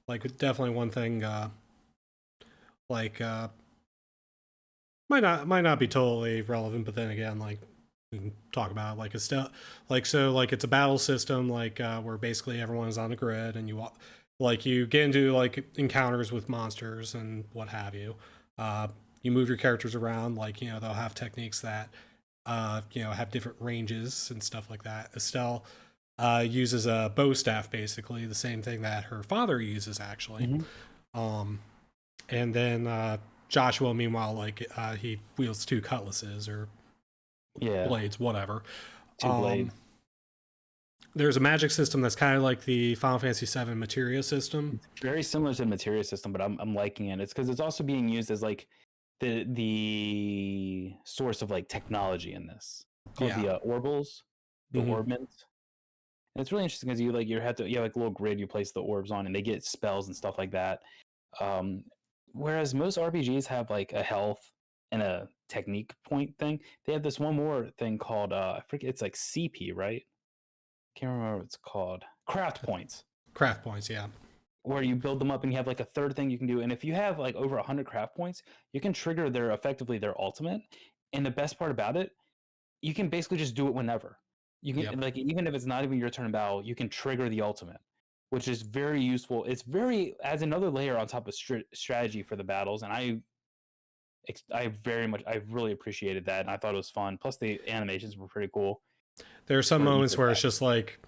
like definitely one thing. Like might not be totally relevant, but then again, like we can talk about it. Like it's still like so like it's a battle system like where basically everyone is on the grid and like you get into like encounters with monsters and what have you. You move your characters around, like they'll have techniques that have different ranges and stuff like that. Estelle uses a bow staff, basically the same thing that her father uses actually. Um, and then Joshua, meanwhile, like he wields two cutlasses or
Yeah,
blades, whatever.
two blades.
There's a magic system that's kind of like the Final Fantasy VII materia system.
It's very similar to the materia system, but I'm liking it. It's because it's also being used as like the source of like technology in this, called
Yeah.
the orbals, the
Mhm.
orbments. And it's really interesting because you have like a little grid you place the orbs on, and they get spells and stuff like that. Um, whereas most RPGs have like a health and a technique point thing, they have this one more thing called I forget, it's like CP, right? Can't remember what it's called. Craft points,
Craft points, yeah.
where you build them up and you have like a third thing you can do. And if you have like over 100 craft points, you can trigger their ultimate. And the best part about it, you can basically just do it whenever. You can
Yep.
like even if it's not even your turn in battle, you can trigger the ultimate, which is very useful. It's very adds another layer on top of strategy for the battles, and I really appreciated that, and I thought it was fun. Plus, the animations were pretty cool
There are some
for each
moments where it's
attack.
just like,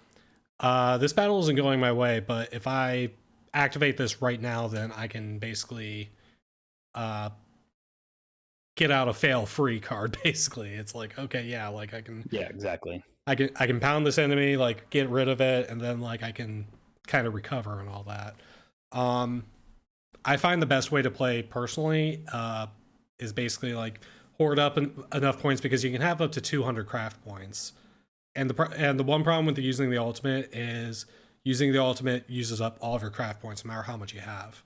this battle isn't going my way, but if I activate this right now, then I can basically uh, get out a fail free card. Basically, it's like, okay, yeah, like
Yeah, exactly.
I can pound this enemy, like get rid of it, and then like I can kind of recover and all that. Um, I find the best way to play personally is basically like hoard up enough points because you can have up to 200 craft points. And the one problem with using the ultimate is using the ultimate uses up all of your craft points no matter how much you have.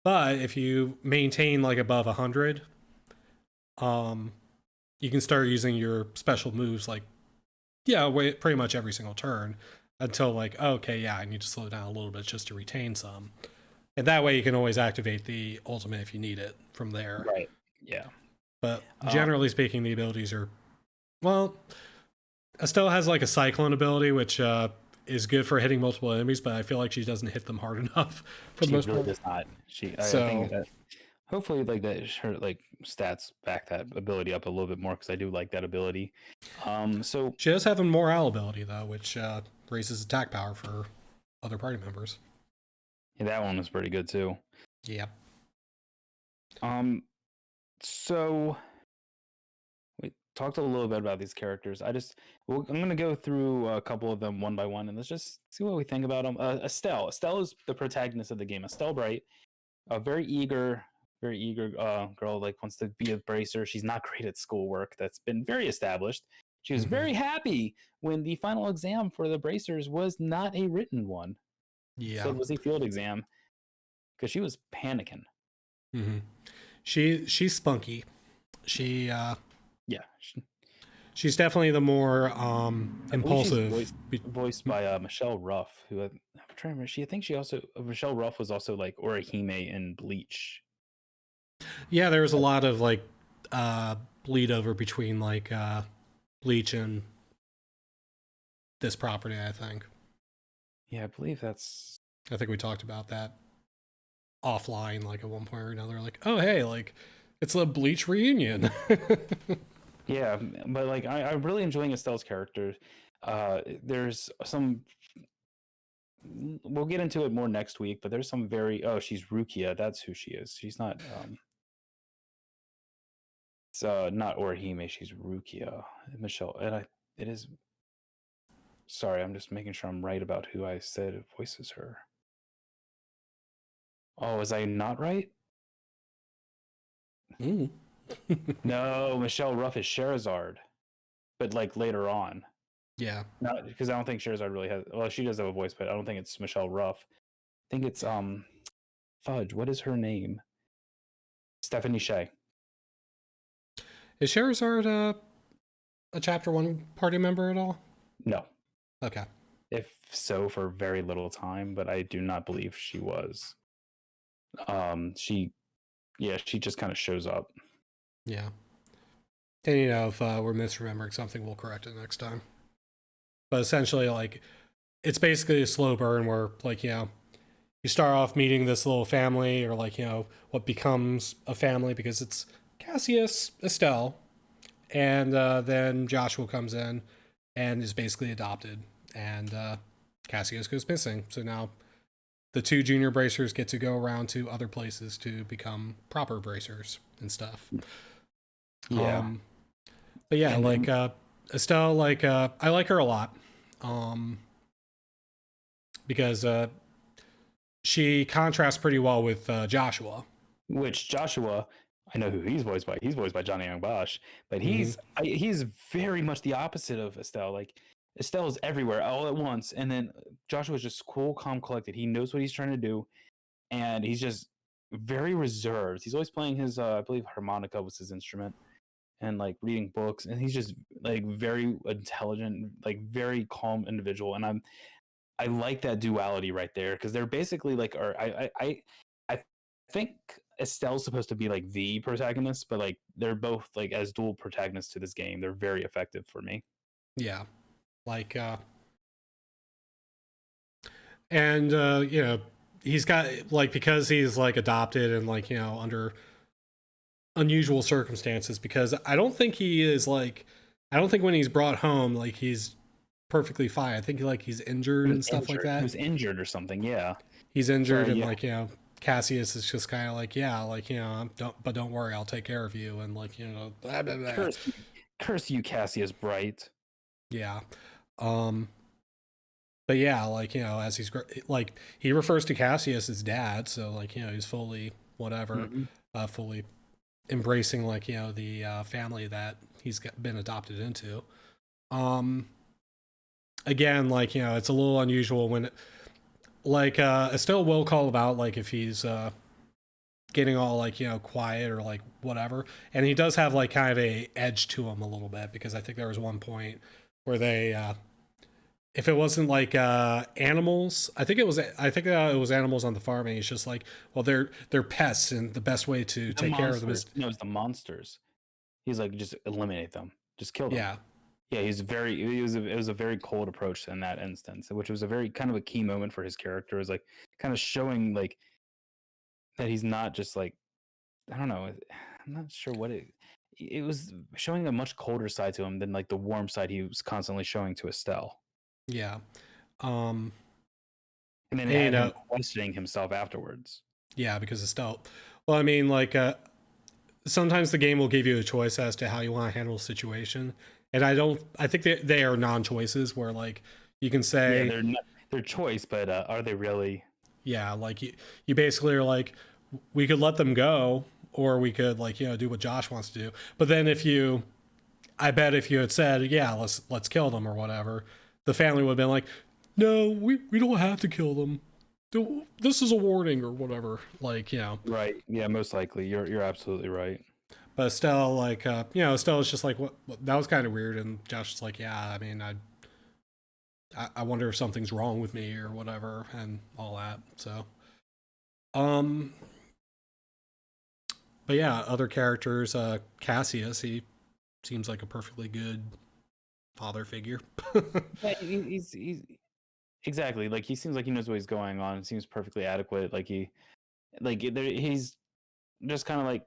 But if you maintain like above 100, um, you can start using your special moves like pretty much every single turn until like okay, yeah, I need to slow down a little bit just to retain some. And that way you can always activate the ultimate if you need it from there.
Right. Yeah.
But
Um,
generally speaking, the abilities are well. Estelle has like a cyclone ability, which is good for hitting multiple enemies, but I feel like she doesn't hit them hard enough for the
she
most
really
part.
does not. I
So
think that hopefully like that her like stats back that ability up a little bit more because I do like that ability. So
she does have a morale ability though, which raises attack power for other party members.
yeah, that one was pretty good too.
Yeah.
Um, so we talked a little bit about these characters. I'm going to go through a couple of them one by one, and let's just see what we think about them. Estelle. Estelle is the protagonist of the game. Estelle Bright, a very eager girl, like wants to be a bracer. She's not great at schoolwork. That's been very established. She was
Mm-hmm.
very happy when the final exam for the bracers was not a written one.
Yeah.
Instead was a field exam because she was panicking.
Mm-hmm. She's spunky. She
Yeah,
she's definitely the more
I believe she's
impulsive.
voiced by Michelle Ruff, who I'm trying to remember. I think she also Michelle Ruff was also like Orihime in Bleach.
Yeah, there was a lot of like uh bleed over between like Bleach and this property, I think.
Yeah, I believe that's.
I think we talked about that offline, like at one point or another. Like, oh hey, like it's a Bleach reunion.
Yeah, but like I'm really enjoying Estelle's character. There's some. We'll get into it more next week, but there's some very. Oh, she's Rukia. That's who she is. She's not. It's not Orihime. She's Rukia. Michelle, and it is. Sorry, I'm just making sure I'm right about who I said voices her. Oh, is I not right?
Ooh.
No, Michelle Ruff is Sherazard, but like later on.
Yeah.
Not because I don't think Sherazard really has. Well, she does have a voice, but I don't think it's Michelle Ruff. I think it's fudge. What is her name? Stephanie Shea.
Is Charizard a Chapter 1 party member at all?
No.
Okay.
If so, for very little time, but I do not believe she was. She just kind of shows up.
Yeah. And you know, if we're misremembering something, we'll correct it next time. But essentially, like, it's basically a slow burn where, like, you know, you start off meeting this little family, or like, you know, what becomes a family, because it's Cassius, Estelle, and then Joshua comes in and is basically adopted, and Cassius goes missing. So now the two junior bracers get to go around to other places to become proper bracers and stuff.
Yeah.
But yeah,
And
like Estelle, like I like her a lot, because she contrasts pretty well with Joshua.
which Joshua, I know who he's voiced by. He's voiced by Johnny Young Bosch, but he's very much the opposite of Estelle. Like Estelle is everywhere all at once, and then Joshua's just cool, calm, collected. He knows what he's trying to do, and he's just very reserved. He's always playing his, I believe, harmonica was his instrument, and like reading books, and he's just like very intelligent, like very calm individual. And I like that duality right there because they're basically like, or I think Estelle's supposed to be like the protagonist, but like they're both like as dual protagonists to this game. They're very effective for me.
Yeah, like and you know, he's got, like, because he's like adopted and, like, you know, under unusual circumstances, because I don't think he is like, I don't think when he's brought home, like, he's perfectly fine. I think like he's injured and stuff like that.
He was injured or something. Yeah,
He's injured,
sorry,
and
yeah.
like, you know, Cassius is just kind of like, yeah, like, you know, don't worry, I'll take care of you, and like, you know, blah, blah, blah.
Curse you, Cassius Bright.
Yeah. But yeah, like, you know, as he's like, he refers to Cassius as dad, so like, you know, he's fully whatever, fully embracing, like, you know, the family that he's been adopted into. Again, like, you know, it's a little unusual when like Estelle will call him out, like, if he's getting all, like, you know, quiet or like whatever, and he does have like kind of a edge to him a little bit, because I think there was one point where they if it wasn't like animals, I think it was animals on the farm, and he's just like, well, they're pests, and the best way to take care of them is,
no, it's the monsters. He's like, just eliminate them, just kill them.
yeah.
Yeah, it was a very cold approach in that instance, which was a very kind of a key moment for his character. Is like kind of showing like that he's not just like, I don't know, I'm not sure what it was showing a much colder side to him than like the warm side he was constantly showing to Estelle.
Yeah.
And then
And,
had him questioning himself afterwards.
yeah, because Estelle, well, I mean, like, sometimes the game will give you a choice as to how you want to handle a situation, and I think they are non-choices, where like you can say,
yeah, they're choice, but are they really?
yeah, like you basically are like, we could let them go, or we could, like, you know, do what Josh wants to do. But then I bet if you had said, yeah, let's kill them or whatever, the family would have been like, no, we don't have to kill them, this is a warning or whatever, like, you know.
Right, yeah, most likely you're absolutely right.
But Estelle, like, you know, Estelle was just like, what, that was kind of weird, and Josh was like, yeah, I mean, I wonder if something's wrong with me or whatever, and all that. So but yeah, other characters, Cassius, he seems like a perfectly good father figure.
Yeah, he's exactly, like, he seems like he knows what he's going on. It seems perfectly adequate. Like he's just kind of like,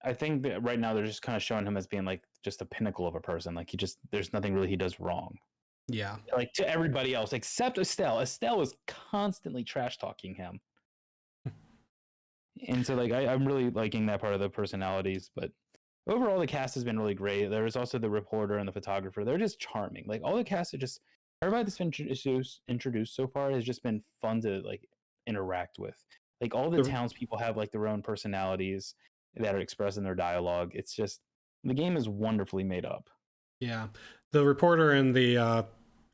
I think that right now they're just kind of showing him as being like just the pinnacle of a person. Like there's nothing really he does wrong.
Yeah.
Like to everybody else except Estelle. Estelle is constantly trash talking him. And so like I'm really liking that part of the personalities, but overall the cast has been really great. There's also the reporter and the photographer. They're just charming. Like all the cast are just, everybody that's been introduced so far has just been fun to like interact with. Like all the
The,
townspeople have like their own personalities. that are expressed in their dialogue. It's just the game is wonderfully made up.
Yeah, the reporter and the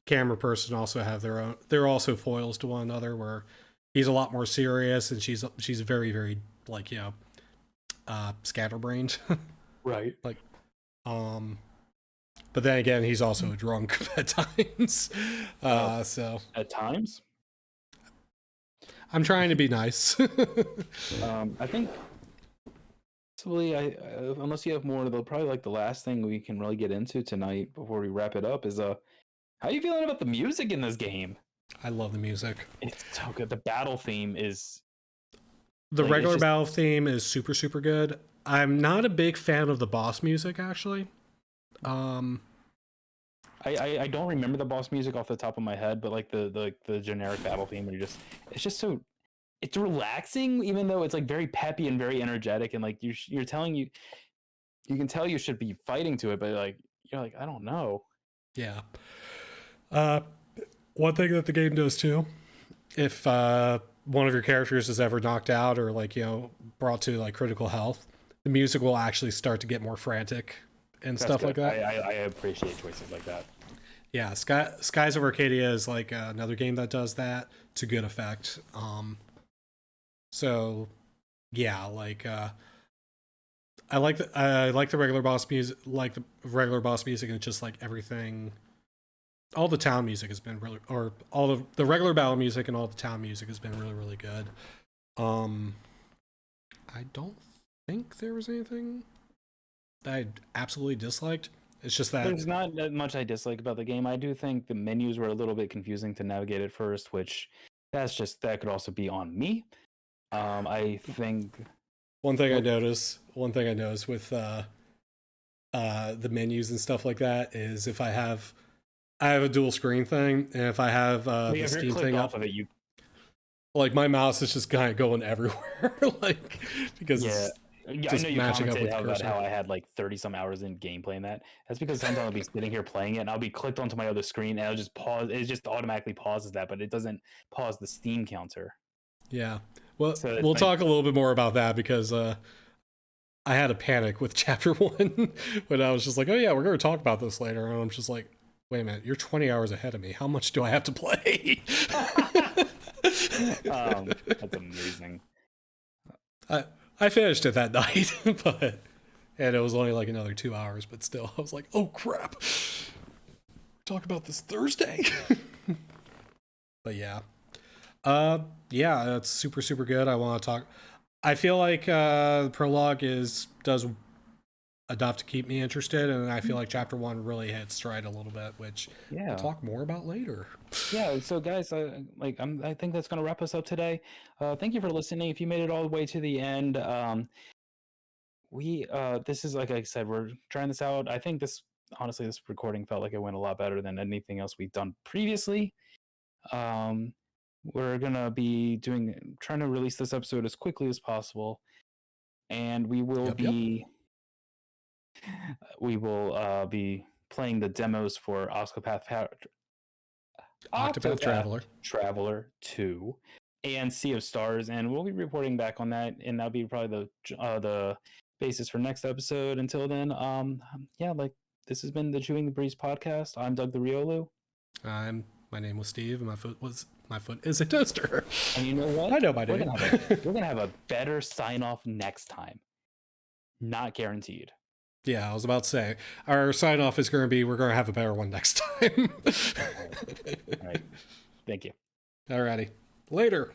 camera person also have their own. They're also foils to one another, where he's a lot more serious and she's very very like scatterbrained.
Right.
Like, but then again, he's also a drunk at times. So
At times,
I'm trying to be nice.
I think possibly, unless you have more, though, probably like the last thing we can really get into tonight before we wrap it up is how are you feeling about the music in this game?
I love the music.
It's so good. The battle theme is
The
like,
regular battle theme is super super good. I'm not a big fan of the boss music actually.
I don't remember the boss music off the top of my head, but like the generic battle theme, where it's just so it's relaxing, even though it's like very peppy and very energetic, and like you're telling you can tell you should be fighting to it, but like you're like, I don't know.
Yeah. One thing that the game does too, if one of your characters is ever knocked out or like brought to like critical health, the music will actually start to get more frantic and
That's
stuff
good.
like that.
I appreciate choices like that.
Yeah, Skies of Arcadia is like another game that does that to good effect. So yeah, like I like the regular boss music, and just like everything. All the town music has been really, or all of the regular battle music and all the town music has been really really good. I don't think there was anything that I absolutely disliked. It's just that
There's not that much I dislike about the game. I do think the menus were a little bit confusing to navigate at first, which that could also be on me. I think
one thing I noticed with the menus and stuff like that is if I have a dual screen thing, and if I have the Steam thing up,
of it, you
like my mouse is just kind of going everywhere, like because
yeah.
it's
I
just
know you
matching up
commented
with
about
cursor.
how I had like 30 some hours in gameplay in that. That's because sometimes I'll be sitting here playing it and I'll be clicked onto my other screen and I'll just pause. It just automatically pauses that, but it doesn't pause the Steam counter.
Yeah. Well,
So
we'll talk a little bit more about that because I had a panic with chapter 1 when I was just like, oh yeah, we're going to talk about this later. And I'm just like, wait a minute, you're 20 hours ahead of me. How much do I have to play?
That's amazing.
I finished it that night, and it was only like another 2 hours, but still, I was like, oh crap. Talk about this Thursday. But yeah. Yeah, that's super, super good. I want to talk. I feel like Prologue does enough to keep me interested, and I feel like Chapter 1 really hit stride a little bit, which we'll talk more about later.
Yeah, so guys, I think that's going to wrap us up today. Thank you for listening. If you made it all the way to the end, this is, like I said, we're trying this out. I think this recording felt like it went a lot better than anything else we've done previously. We're gonna be trying to release this episode as quickly as possible, and we will be playing the demos for
Octopath
Traveler 2 and Sea of Stars, and we'll be reporting back on that, and that'll be probably the basis for next episode. Until then, this has been the Chewing the Breeze podcast. I'm Doug the Riolu.
My name was Steve, and my foot is a toaster.
And you know what?
I know my name.
We're gonna have a better sign off next time. Not guaranteed.
Yeah, I was about to say our sign off is going to be we're going to have a better one next time.
All right. Thank you.
Alrighty. Later.